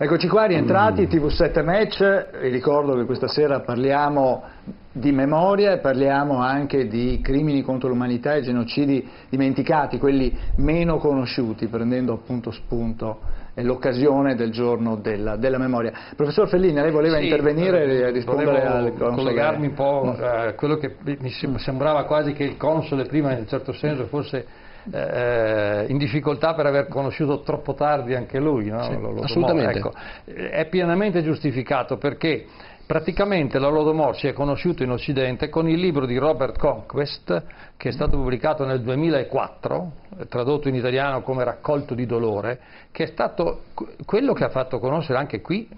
Eccoci qua, rientrati, TV7 Match. Vi ricordo che questa sera parliamo di memoria e parliamo anche di crimini contro l'umanità e genocidi dimenticati, quelli meno conosciuti, prendendo appunto spunto e l'occasione del giorno della memoria. Professor Fellini, lei voleva intervenire e rispondere al console? Collegarmi un po' a quello che mi sembrava quasi che il console prima, in un certo senso, fosse in difficoltà per aver conosciuto troppo tardi anche lui, no? Sì, assolutamente. Ecco, è pienamente giustificato, perché praticamente l'Holodomor si è conosciuto in Occidente con il libro di Robert Conquest, che è stato pubblicato nel 2004, tradotto in italiano come Raccolto di dolore, che è stato quello che ha fatto conoscere anche qui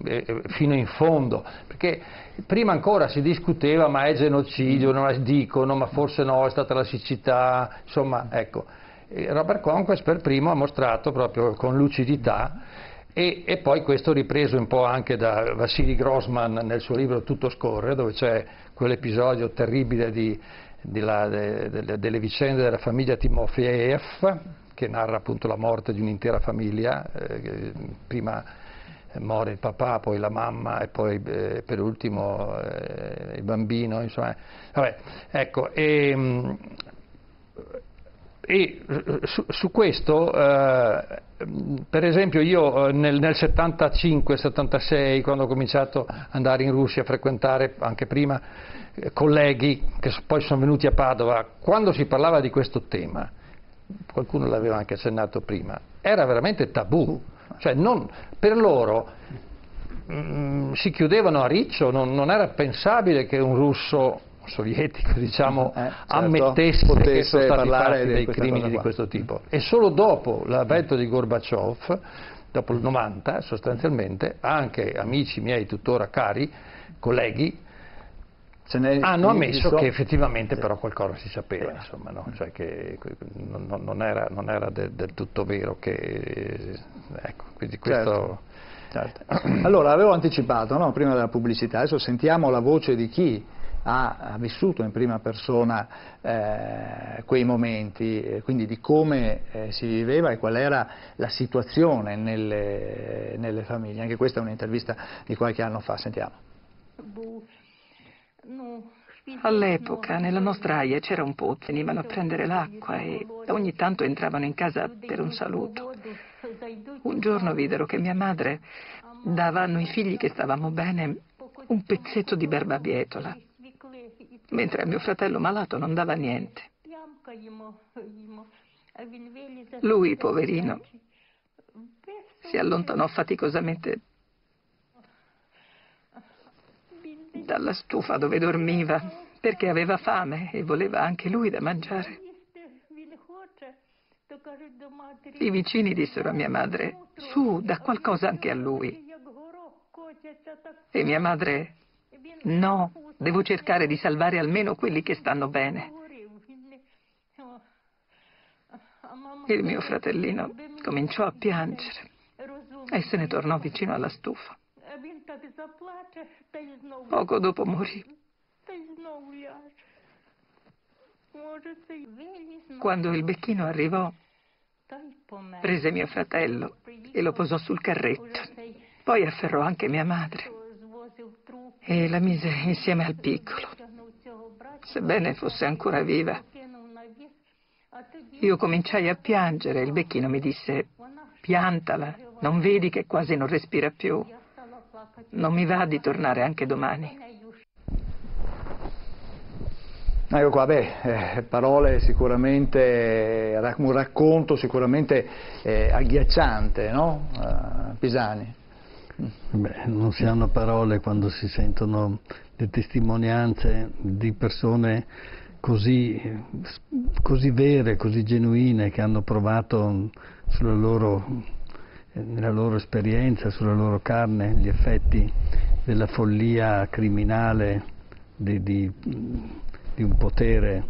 fino in fondo, perché prima ancora si discuteva, ma è genocidio, non dicono, ma forse no, è stata la siccità, insomma, ecco. Robert Conquest per primo ha mostrato proprio con lucidità, e poi questo ripreso un po' anche da Vassili Grossman nel suo libro Tutto scorre, dove c'è quell'episodio terribile delle vicende della famiglia Timofeev, che narra appunto la morte di un'intera famiglia, prima muore il papà, poi la mamma e poi per ultimo il bambino, insomma. Vabbè, ecco, e su questo, per esempio, io nel 75-76, quando ho cominciato ad andare in Russia, a frequentare anche prima colleghi che poi sono venuti a Padova, quando si parlava di questo tema, qualcuno l'aveva anche accennato prima, era veramente tabù, cioè per loro si chiudevano a riccio, non era pensabile che un russo sovietico, diciamo, certo, ammettesse che sono stati fatti dei crimini di questo tipo. E solo dopo l'avvento di Gorbaciov, dopo il 90 sostanzialmente, anche amici miei tuttora cari, colleghi, hanno ammesso che effettivamente però qualcosa si sapeva, insomma, no? Cioè che non era del tutto vero, che ecco, quindi questo... Certo. Allora, avevo anticipato, no, prima della pubblicità, adesso sentiamo la voce di chi ha vissuto in prima persona quei momenti, quindi di come si viveva e qual era la situazione nelle famiglie. Anche questa è un'intervista di qualche anno fa, sentiamo. All'epoca nella nostra AIA c'era un pozzo, venivano a prendere l'acqua e ogni tanto entravano in casa per un saluto. Un giorno videro che mia madre dava a noi figli che stavamo bene un pezzetto di barbabietola, mentre a mio fratello malato non dava niente. Lui, poverino, si allontanò faticosamente dalla stufa dove dormiva, perché aveva fame e voleva anche lui da mangiare. I vicini dissero a mia madre: su, dà qualcosa anche a lui. E mia madre: no, devo cercare di salvare almeno quelli che stanno bene. Il mio fratellino cominciò a piangere e se ne tornò vicino alla stufa. Poco dopo morì. Quando il becchino arrivò, prese mio fratello e lo posò sul carretto. Poi afferrò anche mia madre e la mise insieme al piccolo, sebbene fosse ancora viva. Io cominciai a piangere e il becchino mi disse: piantala, non vedi che quasi non respira più? Non mi va di tornare anche domani. Ecco qua, parole sicuramente, un racconto sicuramente agghiacciante, no? Pisani. Non si hanno parole quando si sentono le testimonianze di persone così vere, così genuine, che hanno provato nella loro esperienza, sulla loro carne, gli effetti della follia criminale di un potere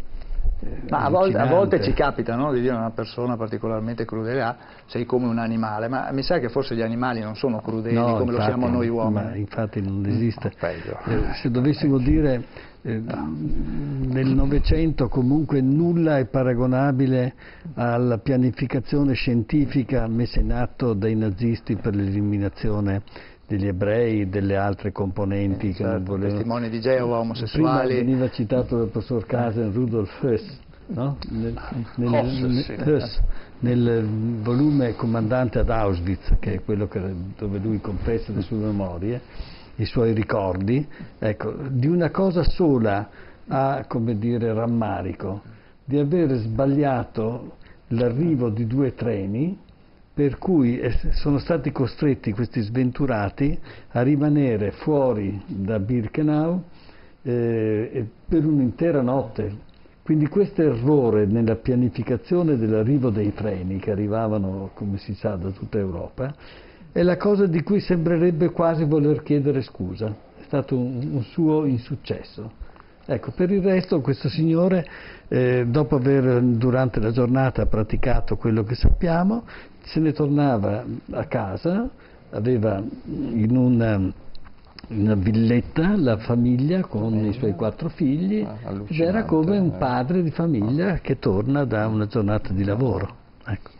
Ma a volte ci capita, no, di dire a una persona particolarmente crudele, sei come un animale, ma mi sa che forse gli animali non sono crudeli come infatti, lo siamo noi uomini. Ma infatti non esiste. Peggio. Se dovessimo dire nel Novecento comunque nulla è paragonabile alla pianificazione scientifica messa in atto dai nazisti per l'eliminazione degli ebrei e delle altre componenti che non volevano. Testimoni di Geova, omosessuali. Prima veniva citato dal professor Kasen Rudolf Höss, no? Nel volume Comandante ad Auschwitz, che è quello dove lui confessa le sue memorie, i suoi ricordi, ecco, di una cosa sola ha, come dire, rammarico, di aver sbagliato l'arrivo di 2 treni, per cui sono stati costretti questi sventurati a rimanere fuori da Birkenau per un'intera notte. Quindi questo errore nella pianificazione dell'arrivo dei treni, che arrivavano, come si sa, da tutta Europa, è la cosa di cui sembrerebbe quasi voler chiedere scusa. È stato un suo insuccesso. Ecco, per il resto questo signore, dopo aver durante la giornata praticato quello che sappiamo, se ne tornava a casa, aveva in una villetta la famiglia con i suoi 4 figli, ed era come un padre di famiglia che torna da una giornata di lavoro. Ecco.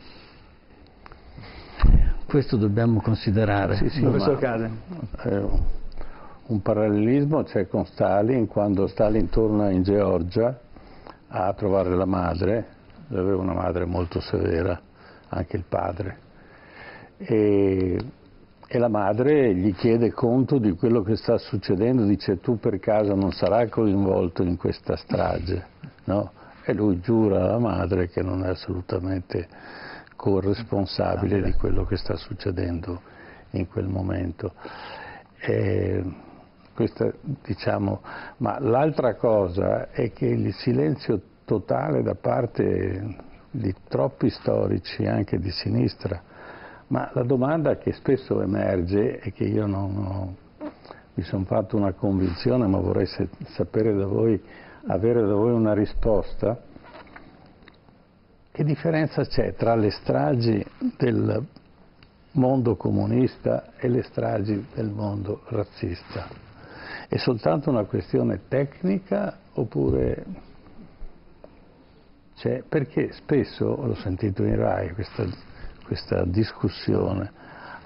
Questo dobbiamo considerare. Sì, professor Kasen. Un parallelismo c'è con Stalin, quando Stalin torna in Georgia a trovare la madre, aveva una madre molto severa, anche il padre, e la madre gli chiede conto di quello che sta succedendo, dice: tu per caso non sarai coinvolto in questa strage, no? E lui giura alla madre che non è assolutamente corresponsabile di quello che sta succedendo in quel momento. Questa, diciamo, ma l'altra cosa è che il silenzio totale da parte di troppi storici, anche di sinistra, ma la domanda che spesso emerge e che io non mi sono fatto una convinzione, ma vorrei sapere da voi, avere da voi una risposta: che differenza c'è tra le stragi del mondo comunista e le stragi del mondo razzista? È soltanto una questione tecnica oppure c'è? Perché spesso, l'ho sentito in Rai questa discussione,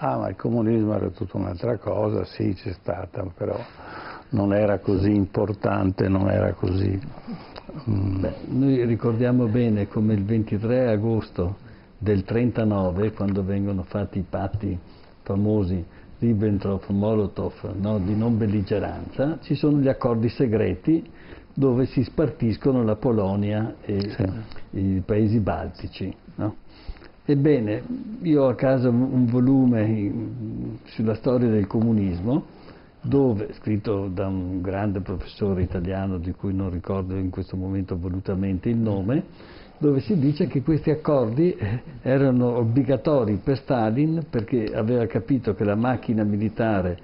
ma il comunismo era tutta un'altra cosa, sì c'è stata, però non era così importante, non era così... Noi ricordiamo bene come il 23 agosto del 39, quando vengono fatti i patti famosi Ribbentrop-Molotov, no, di non belligeranza, ci sono gli accordi segreti dove si spartiscono la Polonia e i paesi baltici, no? Ebbene, io ho a casa un volume sulla storia del comunismo, dove, scritto da un grande professore italiano di cui non ricordo in questo momento volutamente il nome, dove si dice che questi accordi erano obbligatori per Stalin perché aveva capito che la macchina militare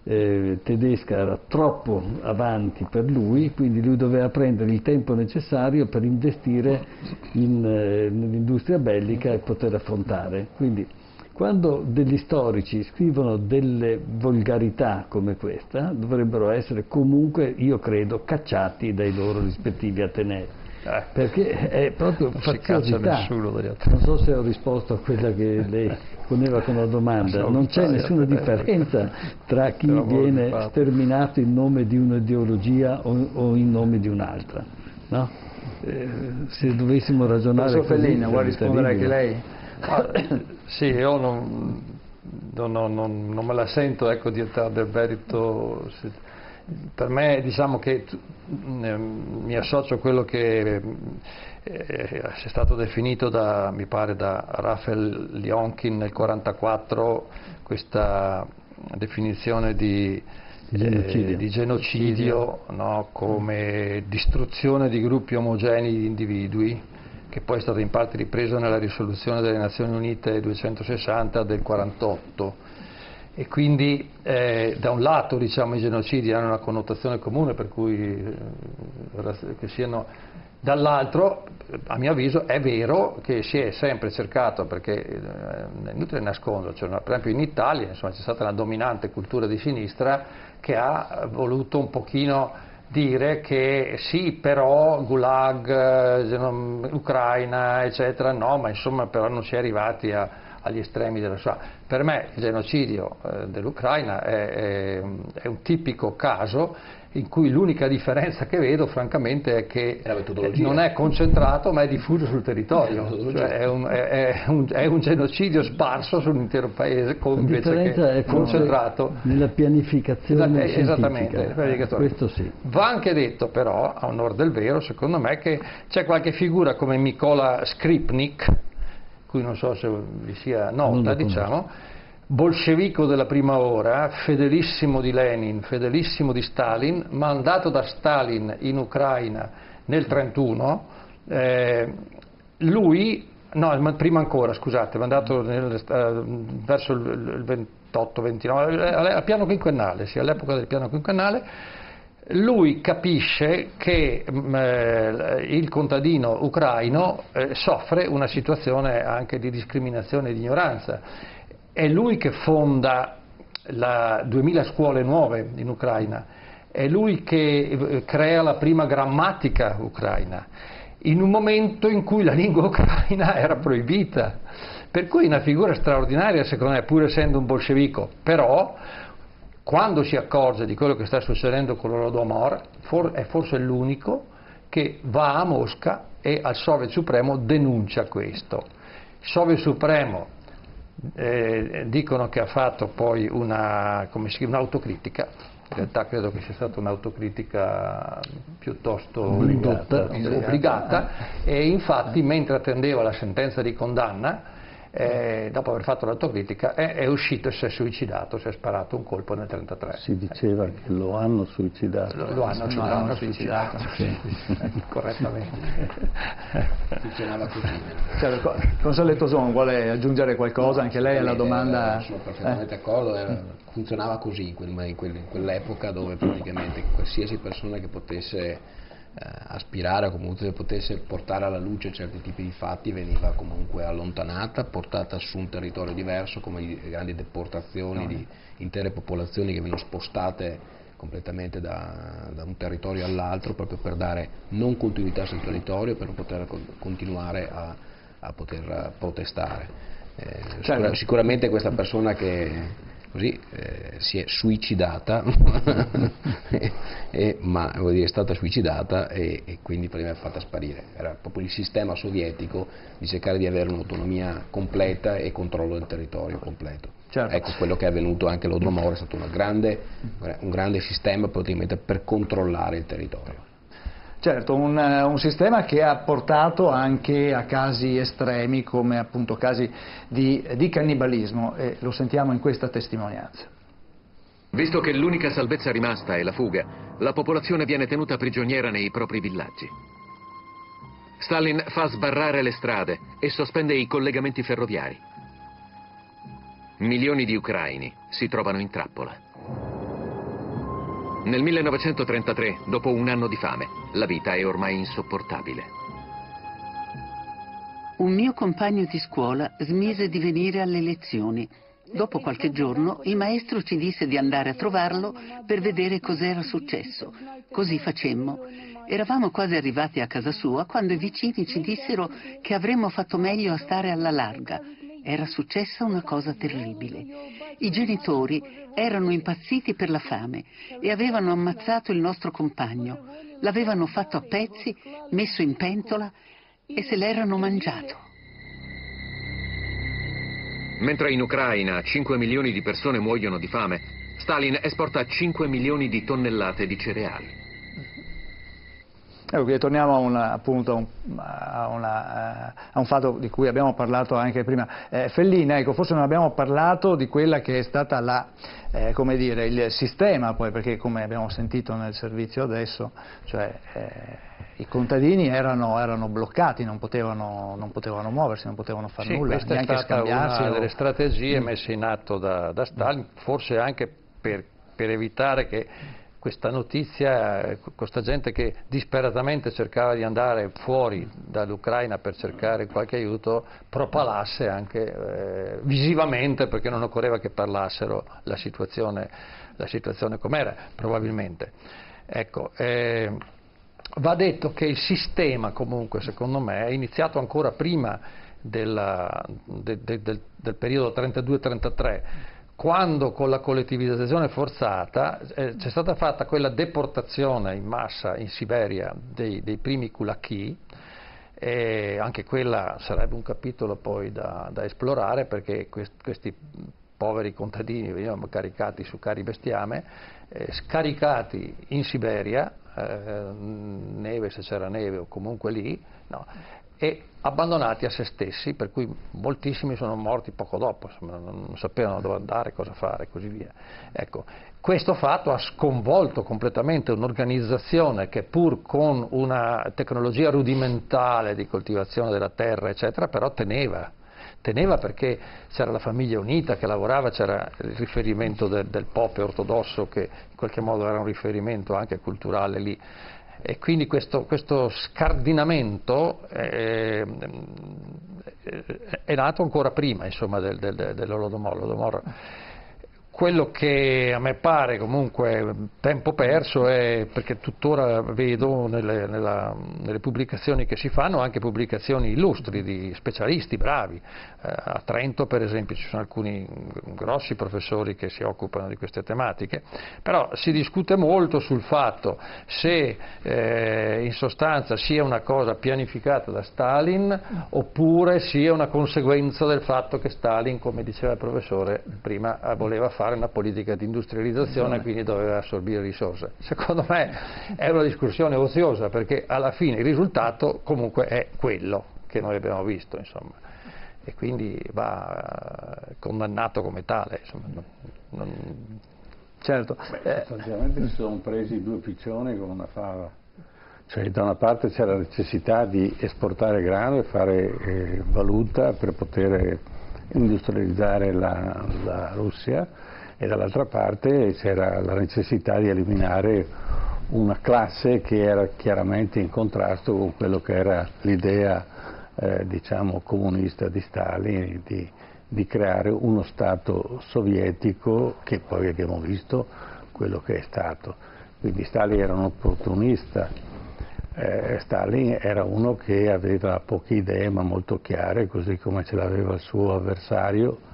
tedesca era troppo avanti per lui, quindi lui doveva prendere il tempo necessario per investire nell'industria bellica e poter affrontare. Quindi quando degli storici scrivono delle volgarità come questa, dovrebbero essere comunque, io credo, cacciati dai loro rispettivi atenei. Perché è proprio faziosità. Non so se ho risposto a quella che lei poneva con la domanda. Non c'è nessuna differenza tra chi viene sterminato in nome di un'ideologia o in nome di un'altra, no? Se dovessimo ragionare così, Fellini, vuole rispondere anche lei? Sì, io non me la sento, ecco, di entrare nel merito. Per me, diciamo che mi associo a quello che è stato definito mi pare da Raphael Lemkin nel 1944, questa definizione di genocidio, no? Come distruzione di gruppi omogenei di individui, che poi è stata in parte ripresa nella risoluzione delle Nazioni Unite 260 del 1948. E quindi da un lato diciamo, i genocidi hanno una connotazione comune, per cui che siano, dall'altro a mio avviso è vero che si è sempre cercato, perché è inutile nasconderci, per esempio in Italia insomma, c'è stata una dominante cultura di sinistra che ha voluto un pochino dire che sì, però Gulag, Ucraina, eccetera, no, ma insomma però non si è arrivati agli estremi della Shoah. Per me il genocidio dell'Ucraina è un tipico caso in cui l'unica differenza che vedo francamente è che non è concentrato ma è diffuso sul territorio, cioè è un genocidio sparso sull'intero paese invece che concentrato nella pianificazione esattamente. Questo sì. Va anche detto però, a onor del vero, secondo me, che c'è qualche figura come Mykola Skripnik, cui non so se vi sia nota, diciamo, bolscevico della prima ora, fedelissimo di Lenin, fedelissimo di Stalin, mandato da Stalin in Ucraina nel 1931, prima ancora, scusate, mandato verso il 28-29, al piano quinquennale, sì, all'epoca del piano quinquennale. Lui capisce che il contadino ucraino soffre una situazione anche di discriminazione e di ignoranza. È lui che fonda 2000 scuole nuove in Ucraina, è lui che crea la prima grammatica ucraina, in un momento in cui la lingua ucraina era proibita. Per cui una figura straordinaria, secondo me, pur essendo un bolscevico, però quando si accorge di quello che sta succedendo con l'Holodomor, è forse l'unico che va a Mosca e al Soviet Supremo denuncia questo. Il Soviet Supremo dicono che ha fatto poi un'autocritica, in realtà credo che sia stata un'autocritica piuttosto obbligata, e infatti mentre attendeva la sentenza di condanna, dopo aver fatto l'autocritica, è uscito e si è suicidato, si è sparato un colpo nel 1933. Si diceva che lo hanno suicidato. Lo hanno suicidato. Sì. Correttamente. Funzionava così. Consigliere Toson, vuole aggiungere qualcosa? Anche lei alla domanda? Sono perfettamente d'accordo, funzionava così in quell'epoca, dove praticamente qualsiasi persona che potesse aspirare o comunque potesse portare alla luce certi tipi di fatti veniva comunque allontanata, portata su un territorio diverso, come le grandi deportazioni di intere popolazioni che vengono spostate completamente da un territorio all'altro, proprio per dare non continuità sul territorio, per poter continuare a poter protestare. Sicuramente questa persona che così si è suicidata, ma vuol dire, è stata suicidata e quindi prima è fatta sparire. Era proprio il sistema sovietico di cercare di avere un'autonomia completa e controllo del territorio completo. Certo. Ecco, quello che è avvenuto anche all'Holodomor è stato un grande sistema praticamente per controllare il territorio. Certo, un sistema che ha portato anche a casi estremi come appunto casi di cannibalismo, e lo sentiamo in questa testimonianza. Visto che l'unica salvezza rimasta è la fuga, la popolazione viene tenuta prigioniera nei propri villaggi. Stalin fa sbarrare le strade e sospende i collegamenti ferroviari. Milioni di ucraini si trovano in trappola. Nel 1933, dopo un anno di fame, la vita è ormai insopportabile. Un mio compagno di scuola smise di venire alle lezioni. Dopo qualche giorno il maestro ci disse di andare a trovarlo per vedere cos'era successo. Così facemmo. Eravamo quasi arrivati a casa sua quando i vicini ci dissero che avremmo fatto meglio a stare alla larga. Era successa una cosa terribile. I genitori erano impazziti per la fame e avevano ammazzato il nostro compagno. L'avevano fatto a pezzi, messo in pentola e se l'erano mangiato. Mentre in Ucraina 5 milioni di persone muoiono di fame, Stalin esporta 5 milioni di tonnellate di cereali. Ecco, torniamo appunto a un fatto di cui abbiamo parlato anche prima. Fellini, ecco, forse non abbiamo parlato di quella che è stata come dire, il sistema, poi, perché come abbiamo sentito nel servizio adesso, cioè I contadini erano bloccati, non potevano muoversi, non potevano fare nulla, questa neanche è stata scambiarsi. una delle strategie messe in atto da Stalin, forse anche per evitare che questa notizia, questa gente che disperatamente cercava di andare fuori dall'Ucraina per cercare qualche aiuto, propalasse anche visivamente, perché non occorreva che parlassero la situazione com'era, probabilmente. Ecco, va detto che il sistema, comunque, secondo me, è iniziato ancora prima del periodo 32-33, quando con la collettivizzazione forzata c'è stata fatta quella deportazione in massa in Siberia dei primi kulaki, e anche quella sarebbe un capitolo poi da esplorare, perché questi poveri contadini venivano caricati su carri bestiame, scaricati in Siberia, neve se c'era neve o comunque lì, no, e abbandonati a se stessi, per cui moltissimi sono morti poco dopo, insomma, non sapevano dove andare, cosa fare e così via. Ecco, questo fatto ha sconvolto completamente un'organizzazione che, pur con una tecnologia rudimentale di coltivazione della terra, eccetera, però teneva perché c'era la famiglia unita che lavorava, c'era il riferimento del Pope ortodosso, che in qualche modo era un riferimento anche culturale lì. E quindi questo scardinamento è nato ancora prima, insomma, dell'Holodomor. Quello che a me pare comunque tempo perso è, perché tuttora vedo nelle pubblicazioni che si fanno anche pubblicazioni illustri di specialisti bravi. A Trento, per esempio, ci sono alcuni grossi professori che si occupano di queste tematiche, però si discute molto sul fatto se in sostanza sia una cosa pianificata da Stalin oppure sia una conseguenza del fatto che Stalin, come diceva il professore prima, voleva fare una politica di industrializzazione e quindi doveva assorbire risorse. Secondo me è una discussione oziosa, perché alla fine il risultato comunque è quello che noi abbiamo visto, insomma, e quindi va condannato come tale, insomma. Certo. Sostanzialmente si sono presi due piccioni con una fava. Cioè, da una parte c'è la necessità di esportare grano e fare valuta per poter industrializzare la Russia, e dall'altra parte c'era la necessità di eliminare una classe che era chiaramente in contrasto con quello che era l'idea diciamo comunista di Stalin, di creare uno Stato sovietico, che poi abbiamo visto quello che è stato. Quindi Stalin era un opportunista, Stalin era uno che aveva poche idee ma molto chiare, così come ce l'aveva il suo avversario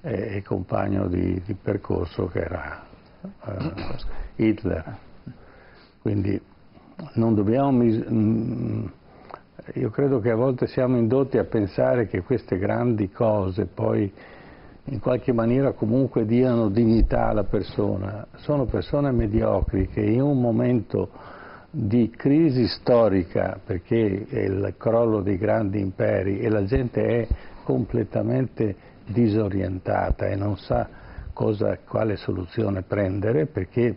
e compagno di percorso, che era Hitler. Quindi non dobbiamo io credo che a volte siamo indotti a pensare che queste grandi cose poi in qualche maniera comunque diano dignità alla persona. Sono persone mediocri che in un momento di crisi storica, perché è il crollo dei grandi imperi e la gente è completamente disorientata e non sa quale soluzione prendere, perché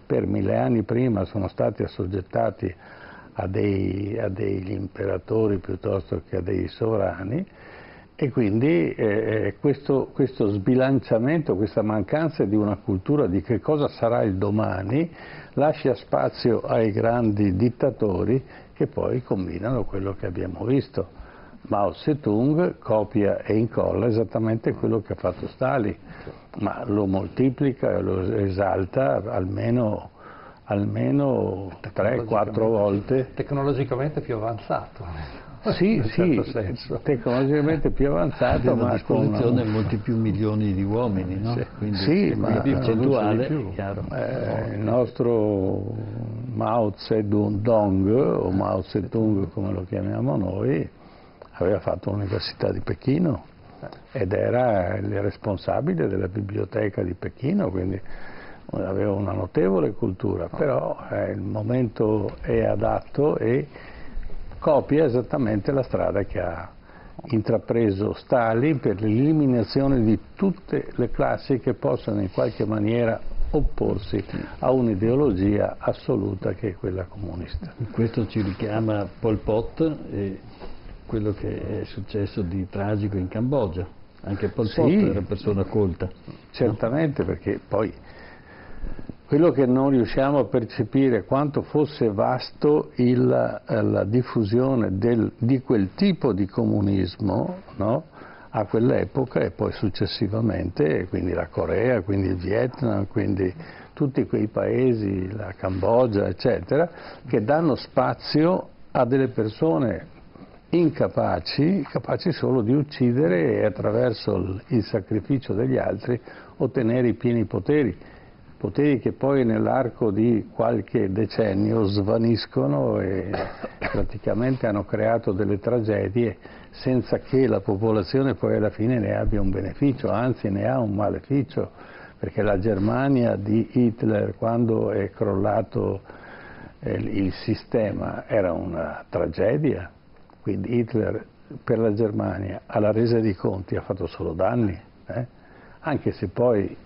per 1000 anni prima sono stati assoggettati a degli imperatori piuttosto che a dei sovrani, e quindi questo sbilanciamento, questa mancanza di una cultura di che cosa sarà il domani, lascia spazio ai grandi dittatori che poi combinano quello che abbiamo visto. Mao Zedong copia e incolla esattamente quello che ha fatto Stalin, ma lo moltiplica e lo esalta almeno 3-4 volte. Tecnologicamente più avanzato. Sì, certo senso. Tecnologicamente più avanzato, ma a disposizione molti più milioni di uomini, no? Quindi, sì, ma percentuale, chiaro. Il nostro Mao Zedong, o Mao Zedong come lo chiamiamo noi, aveva fatto l'Università di Pechino ed era il responsabile della biblioteca di Pechino, quindi aveva una notevole cultura, però il momento è adatto e copia esattamente la strada che ha intrapreso Stalin per l'eliminazione di tutte le classi che possono in qualche maniera opporsi a un'ideologia assoluta che è quella comunista. Questo ci richiama Pol Pot e quello che è successo di tragico in Cambogia. Anche Pol Pot era persona colta. Certamente, no? Perché poi quello che non riusciamo a percepire è quanto fosse vasto la diffusione di quel tipo di comunismo, no? A quell'epoca e poi successivamente, quindi la Corea, quindi il Vietnam, quindi tutti quei paesi, la Cambogia, eccetera, che danno spazio a delle persone incapaci, capaci solo di uccidere e attraverso il sacrificio degli altri ottenere i pieni poteri che poi nell'arco di qualche decennio svaniscono e praticamente hanno creato delle tragedie senza che la popolazione poi alla fine ne abbia un beneficio, anzi ne ha un maleficio, perché la Germania di Hitler, quando è crollato il sistema, era una tragedia. Quindi Hitler per la Germania alla resa dei conti ha fatto solo danni, anche se poi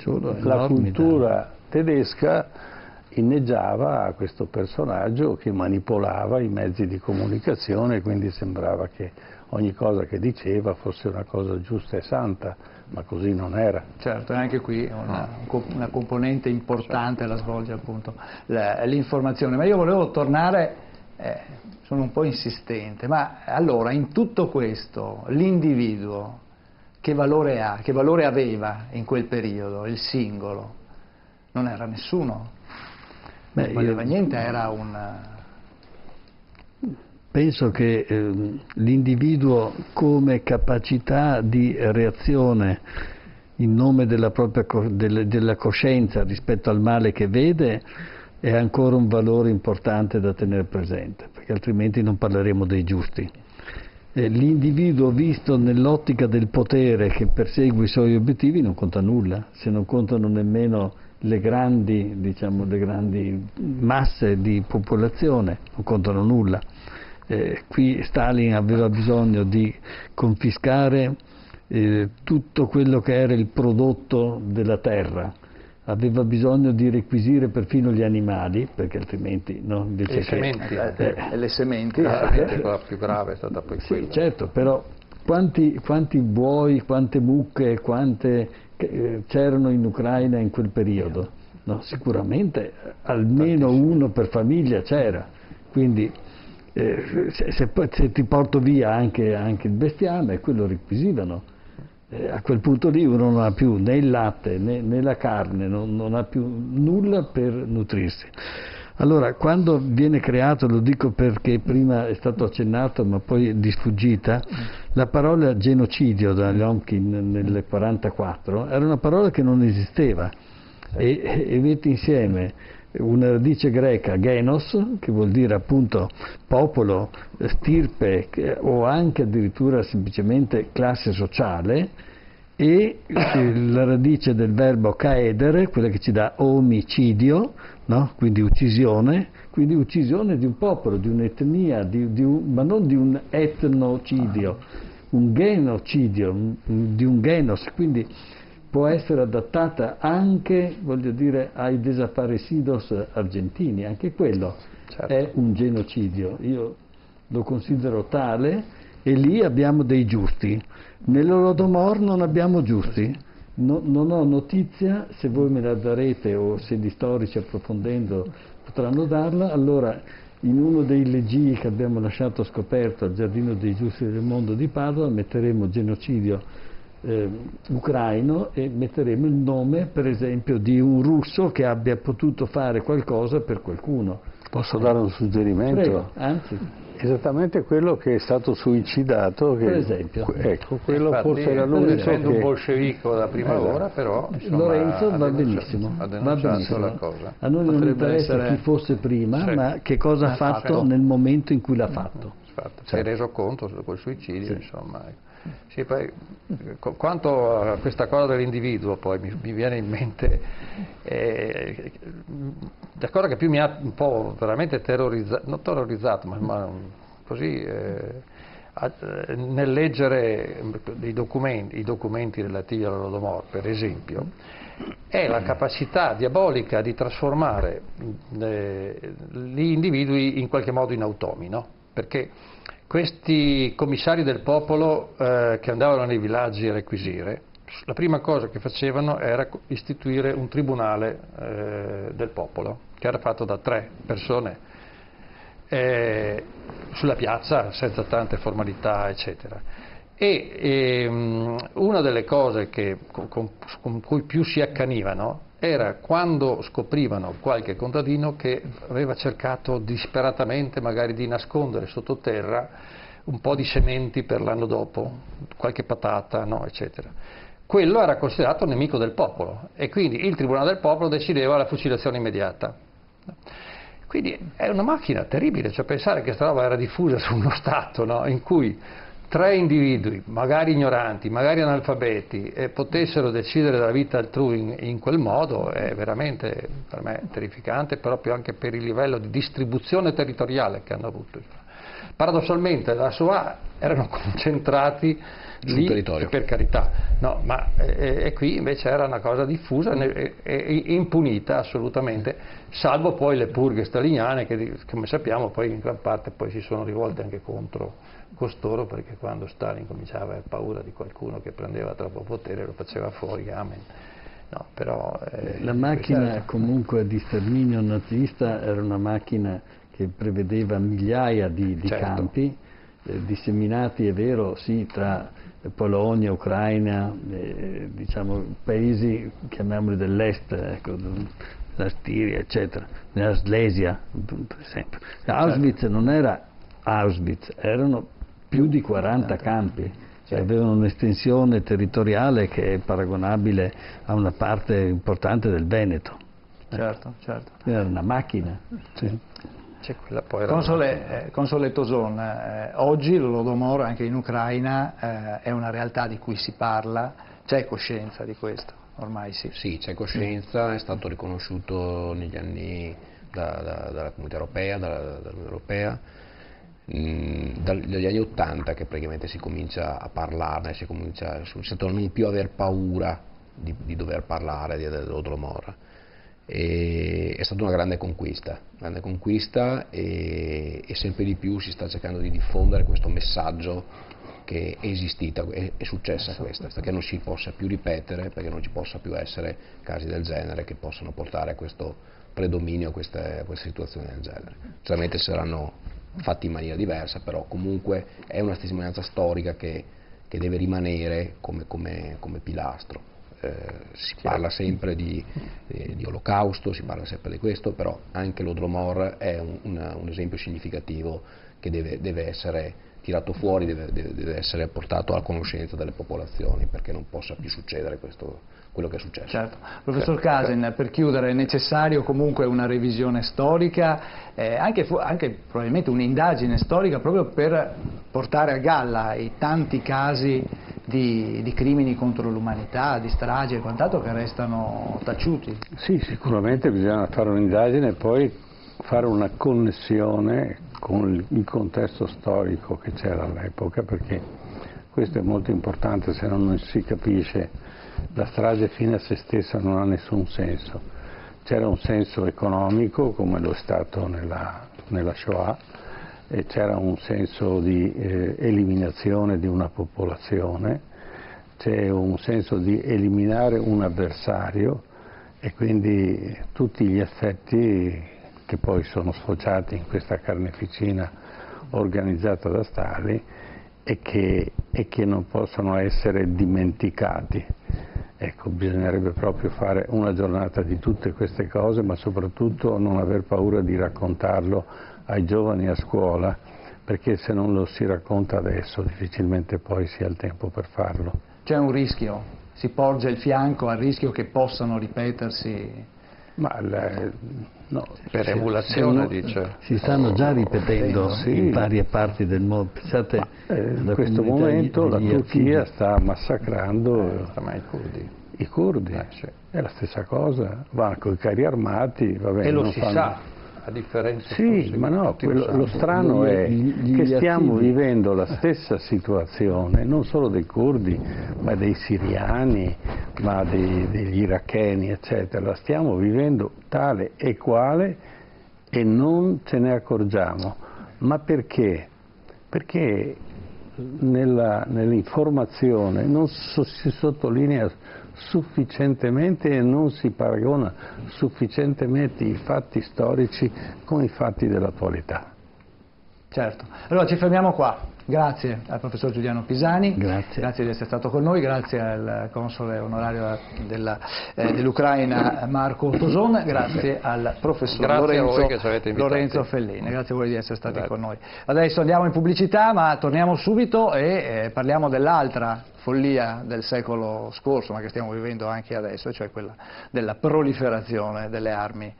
la cultura tedesca inneggiava a questo personaggio che manipolava i mezzi di comunicazione, quindi sembrava che ogni cosa che diceva fosse una cosa giusta e santa, ma così non era. Certo, e anche qui una componente importante la svolge appunto l'informazione. Ma io volevo tornare, sono un po' insistente, ma allora in tutto questo l'individuo che valore ha, che valore aveva in quel periodo, il singolo? Non era nessuno, non valeva niente, era un... Penso che l'individuo come capacità di reazione in nome della propria della coscienza rispetto al male che vede è ancora un valore importante da tenere presente, perché altrimenti non parleremo dei giusti. L'individuo visto nell'ottica del potere che persegue i suoi obiettivi non conta nulla, se non contano nemmeno le grandi masse di popolazione, non contano nulla. Qui Stalin aveva bisogno di confiscare tutto quello che era il prodotto della terra, aveva bisogno di requisire perfino gli animali, perché altrimenti no, invece le sementi. Le sementi, la cosa più grave è stata poi quella. Sì, certo, però quanti buoi, quante mucche, quante c'erano in Ucraina in quel periodo? No, sicuramente almeno uno per famiglia c'era, quindi se ti porto via anche il bestiame, quello requisivano. A quel punto lì uno non ha più né il latte né la carne, non ha più nulla per nutrirsi. Allora, quando viene creato, lo dico perché prima è stato accennato ma poi di sfuggita, la parola genocidio da Lomkin nel 1944 era una parola che non esisteva e mette insieme una radice greca, genos, che vuol dire appunto popolo, stirpe o anche addirittura semplicemente classe sociale, e la radice del verbo caedere, quella che ci dà omicidio, no? Quindi uccisione di un popolo, di un'etnia, ma non di un etnocidio, un genocidio, di un genos, quindi può essere adattata anche, voglio dire, ai desaparecidos argentini, anche quello è un genocidio, io lo considero tale, e lì abbiamo dei giusti. Nell'Holodomor non abbiamo giusti, non ho notizia, se voi me la darete o se gli storici approfondendo potranno darla, allora in uno dei leggi che abbiamo lasciato scoperto al Giardino dei Giusti del Mondo di Padova metteremo genocidio ucraino e metteremo il nome per esempio di un russo che abbia potuto fare qualcosa per qualcuno. Posso dare un suggerimento? Prego, anzi. Esattamente quello che è stato suicidato, che, per esempio. Ecco, quello infatti, forse era l'unico essendo che... un bolscevico da prima ora, però insomma, Lorenzo va benissimo, la cosa. A noi non Potrebbe interessa essere... chi fosse prima, Sì. ma che cosa ha fatto nel momento in cui l'ha fatto. Si è reso conto col suicidio, insomma. Sì, poi, quanto a questa cosa dell'individuo, poi mi viene in mente la cosa che più mi ha un po' veramente terrorizzato, non terrorizzato, ma così nel leggere i documenti relativi all'Holodomor, per esempio, è la capacità diabolica di trasformare gli individui in qualche modo in automi, no? Perché questi commissari del popolo che andavano nei villaggi a requisire, la prima cosa che facevano era istituire un tribunale del popolo, che era fatto da 3 persone sulla piazza, senza tante formalità, eccetera. E una delle cose con cui più si accanivano era quando scoprivano qualche contadino che aveva cercato disperatamente magari di nascondere sottoterra un po' di sementi per l'anno dopo, qualche patata, no, eccetera. Quello era considerato nemico del popolo e quindi il Tribunale del Popolo decideva la fucilazione immediata. Quindi è una macchina terribile, cioè pensare che questa roba era diffusa su uno Stato, no, in cui 3 individui, magari ignoranti, magari analfabeti, potessero decidere della vita altrui in quel modo è veramente per me terrificante, proprio anche per il livello di distribuzione territoriale che hanno avuto. Paradossalmente la Shoah erano concentrati lì, territorio, per carità, no, ma qui invece era una cosa diffusa e impunita assolutamente, salvo poi le purghe staliniane che, come sappiamo, poi in gran parte poi si sono rivolte anche contro costoro, perché quando Stalin cominciava a aver paura di qualcuno che prendeva troppo potere lo faceva fuori, amen. No, però, la macchina comunque di sterminio nazista era una macchina che prevedeva migliaia di certo. campi disseminati, è vero, sì, tra Polonia, Ucraina, diciamo paesi, chiamiamoli dell'est, ecco, la Stiria, eccetera, nella Slesia, per esempio. Auschwitz non era Auschwitz, erano più di 40 campi, cioè avevano un'estensione territoriale che è paragonabile a una parte importante del Veneto. Certo, certo. Era una macchina. Sì. Poi Console Toson, oggi l'Holodomor anche in Ucraina è una realtà di cui si parla, c'è coscienza di questo? Ormai sì. Sì, c'è coscienza, è stato riconosciuto negli anni dalla Comunità Europea, dall'Unione Europea, dagli anni '80 che praticamente si comincia a parlarne, si comincia a non più aver paura di dover parlare dell'Holodomor. È stata una grande conquista e sempre di più si sta cercando di diffondere questo messaggio che è esistita, è successa questa, che non si possa più ripetere, perché non ci possa più essere casi del genere che possano portare a questo predominio, a queste situazioni del genere. Certamente saranno fatti in maniera diversa, però comunque è una testimonianza storica che deve rimanere come pilastro. Si parla sempre di olocausto, si parla sempre di questo, però anche l'Holodomor è un esempio significativo che deve essere tirato fuori, deve essere portato alla conoscenza delle popolazioni, perché non possa più succedere quello che è successo. Certo. Professor Casin, per chiudere, è necessario comunque una revisione storica, anche probabilmente un'indagine storica proprio per portare a galla i tanti casi di crimini contro l'umanità, di stragi e quant'altro che restano taciuti. Sì, sicuramente bisogna fare un'indagine e poi fare una connessione con il contesto storico che c'era all'epoca, perché questo è molto importante, se no non si capisce. La strage fine a se stessa non ha nessun senso. C'era un senso economico, come lo è stato nella Shoah, e c'era un senso di eliminazione di una popolazione, c'è un senso di eliminare un avversario e quindi tutti gli effetti che poi sono sfociati in questa carneficina organizzata da Stalin e che non possono essere dimenticati. Ecco, bisognerebbe proprio fare una giornata di tutte queste cose, ma soprattutto non aver paura di raccontarlo ai giovani a scuola, perché se non lo si racconta adesso difficilmente poi si ha il tempo per farlo. C'è un rischio, si porge il fianco al rischio che possano ripetersi? Ma no, per emulazione dice. Si stanno già ripetendo in varie parti del mondo. Pensate, in questo momento la Turchia sta massacrando i curdi. Sì. È la stessa cosa, vanno con i carri armati, va bene, e lo non si fanno... sa, a differenza sì, ma no, lo strano è che stiamo vivendo la stessa situazione, non solo dei curdi, ma dei siriani, ma degli iracheni, eccetera, la stiamo vivendo tale e quale e non ce ne accorgiamo. Ma perché? Perché nell'informazione non si sottolinea sufficientemente e non si paragona sufficientemente i fatti storici con i fatti dell'attualità. Certo, allora ci fermiamo qua. Grazie al professor Giuliano Pisani, grazie di essere stato con noi, grazie al console onorario dell'Ucraina Marco Toson, grazie al professor Lorenzo Fellini, grazie a voi di essere stati con noi. Adesso andiamo in pubblicità, ma torniamo subito e parliamo dell'altra follia del secolo scorso, ma che stiamo vivendo anche adesso, cioè quella della proliferazione delle armi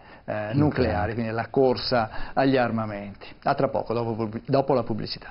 nucleari, quindi la corsa agli armamenti. A tra poco, dopo la pubblicità.